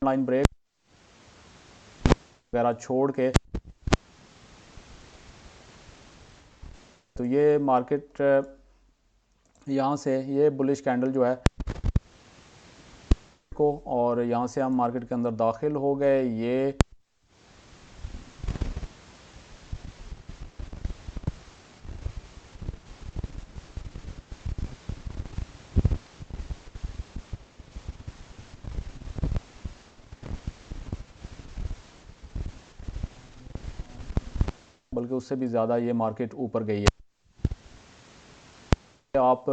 Line break वगैरह छोड़ के तो ये मार्केट यहाँ से ये बुलिश कैंडल जो है को, और यहाँ से हम मार्केट के अंदर दाखिल हो गए। ये बल्कि उससे भी ज़्यादा ये मार्केट ऊपर गई है। आप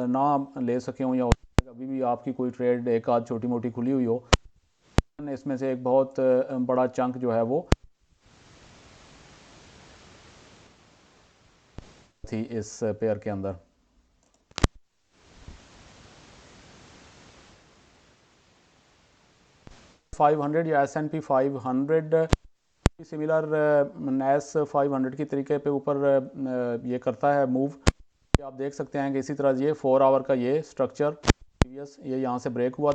ना ले सके हों या अभी भी आपकी कोई ट्रेड एक आध छोटी मोटी खुली हुई हो, इसमें से एक बहुत बड़ा चंक जो है वो थी इस पेयर के अंदर। 500 या S&P 500 सिमिलर नैस 500 की तरीके पे ऊपर ये करता है मूव। आप देख सकते हैं कि इसी तरह ये 4 आवर का ये स्ट्रक्चर प्रीवियस ये यहाँ से ब्रेक हुआ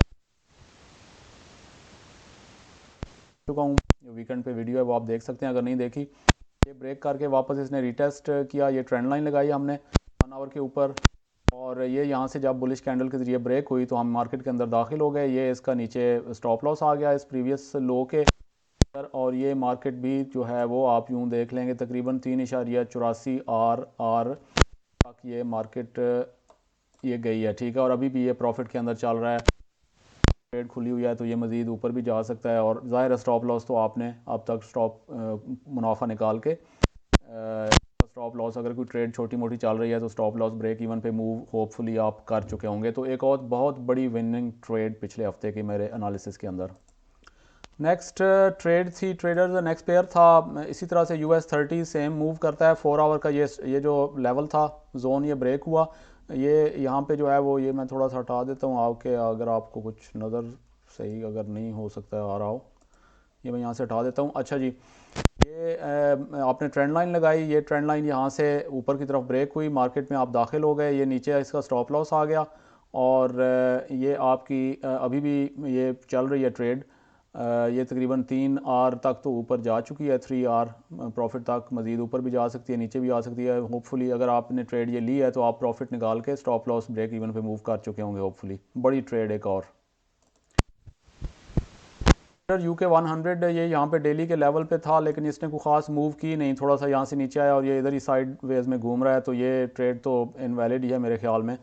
चुका हूँ। वीकेंड पे वीडियो है वो आप देख सकते हैं, अगर नहीं देखी। ये ब्रेक करके वापस इसने रीटेस्ट किया, ये ट्रेंड लाइन लगाई हमने 1 आवर के ऊपर, और ये यहाँ से जब बुलिश कैंडल के जरिए ब्रेक हुई तो हम मार्केट के अंदर दाखिल हो गए। ये इसका नीचे स्टॉप लॉस आ गया इस प्रीवियस लो के, और ये मार्केट भी जो है वो आप यूँ देख लेंगे तकरीबन 3.84 आर तक ये मार्केट ये गई है, ठीक है। और अभी भी ये प्रॉफिट के अंदर चल रहा है, ट्रेड खुली हुई है, तो ये मज़ीद ऊपर भी जा सकता है। और ज़ाहिर है स्टॉप लॉस तो आपने अब तक स्टॉप मुनाफा निकाल के स्टॉप लॉस अगर कोई ट्रेड छोटी मोटी चल रही है तो स्टॉप लॉस ब्रेक इवन पे मूव होपफुली आप कर चुके होंगे। तो एक और बहुत बड़ी विनिंग ट्रेड पिछले हफ्ते की मेरे एनालिसिस के अंदर। नेक्स्ट ट्रेड थी ट्रेडर्स, नेक्स्ट पेयर था इसी तरह से US30 सेम मूव करता है 4 आवर का। ये जो लेवल था जोन ये ब्रेक हुआ, ये यहाँ पे जो है वो ये मैं थोड़ा सा हटा देता हूँ आपके, अगर आपको कुछ नज़र सही अगर नहीं हो सकता है आ रहा हो, ये मैं यहाँ से हटा देता हूँ। अच्छा जी, ये आपने ट्रेंड लाइन लगाई, ये ट्रेंड लाइन यहाँ से ऊपर की तरफ ब्रेक हुई, मार्केट में आप दाखिल हो गए, ये नीचे इसका स्टॉप लॉस आ गया, और ये आपकी अभी भी ये चल रही है ट्रेड। ये तकरीबन 3 आर तक तो ऊपर जा चुकी है, 3 आर प्रॉफिट तक, मज़ीद ऊपर भी जा सकती है नीचे भी आ सकती है। होपफुली अगर आपने ट्रेड ये ली है तो आप प्रॉफिट निकाल के स्टॉप लॉस ब्रेक इवन पे मूव कर चुके होंगे होपफुली। बड़ी ट्रेड एक और UK 100 ये यहाँ पे डेली के लेवल पे था, लेकिन इसने कोई ख़ास मूव की नहीं, थोड़ा सा यहाँ से नीचे आया और ये इधर ही साइड वेज में घूम रहा है, तो ये ट्रेड तो इनवैलिड ही है मेरे ख्याल में।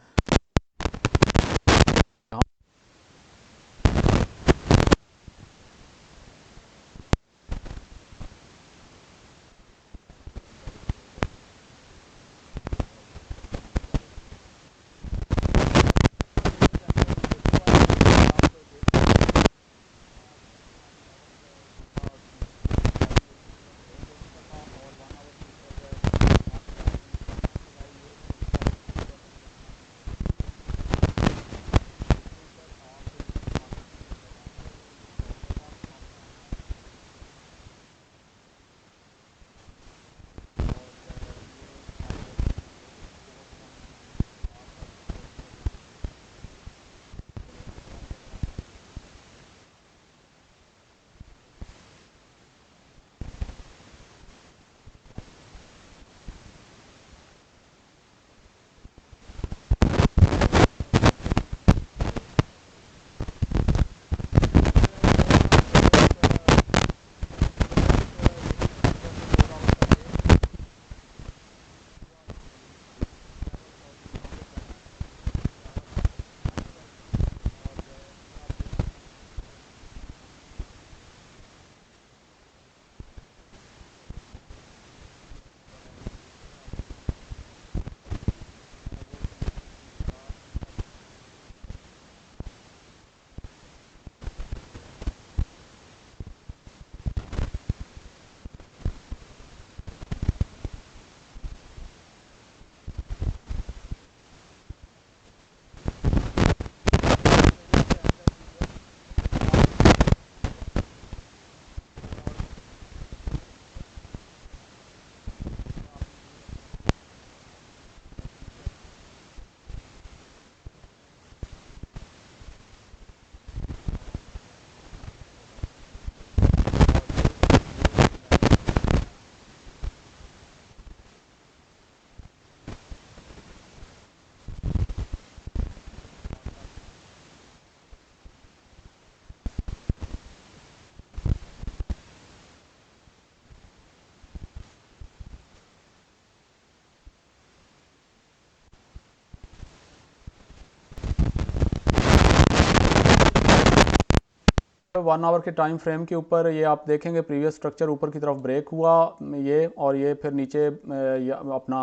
1 आवर के टाइम फ्रेम के ऊपर ये आप देखेंगे प्रीवियस स्ट्रक्चर ऊपर की तरफ ब्रेक हुआ ये, और ये फिर नीचे अपना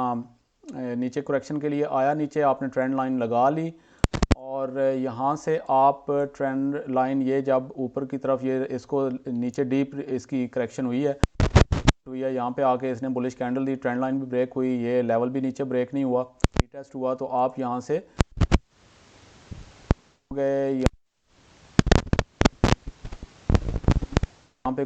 नीचे करेक्शन के लिए आया, नीचे आपने ट्रेंड लाइन लगा ली, और यहाँ से आप ट्रेंड लाइन ये जब ऊपर की तरफ ये इसको नीचे डीप इसकी करेक्शन हुई है यहाँ पे आके इसने बुलिश कैंडल दी, ट्रेंड लाइन भी ब्रेक हुई, ये लेवल भी नीचे ब्रेक नहीं हुआ, रीटेस्ट हुआ, तो आप यहाँ से गए यहाँ पे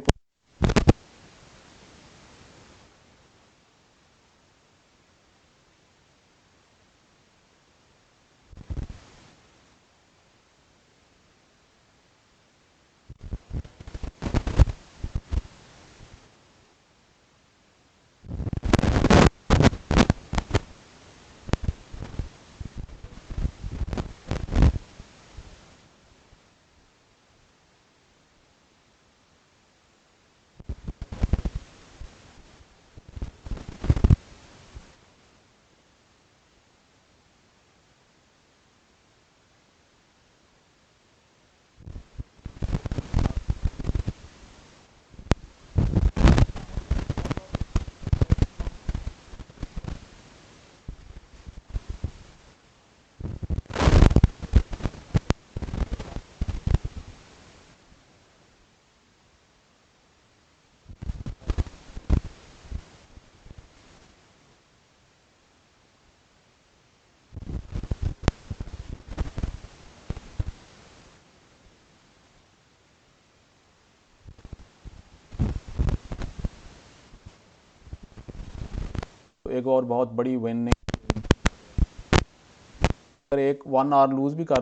एक और बहुत बड़ी विन, अगर एक 1 आवर लूज भी कर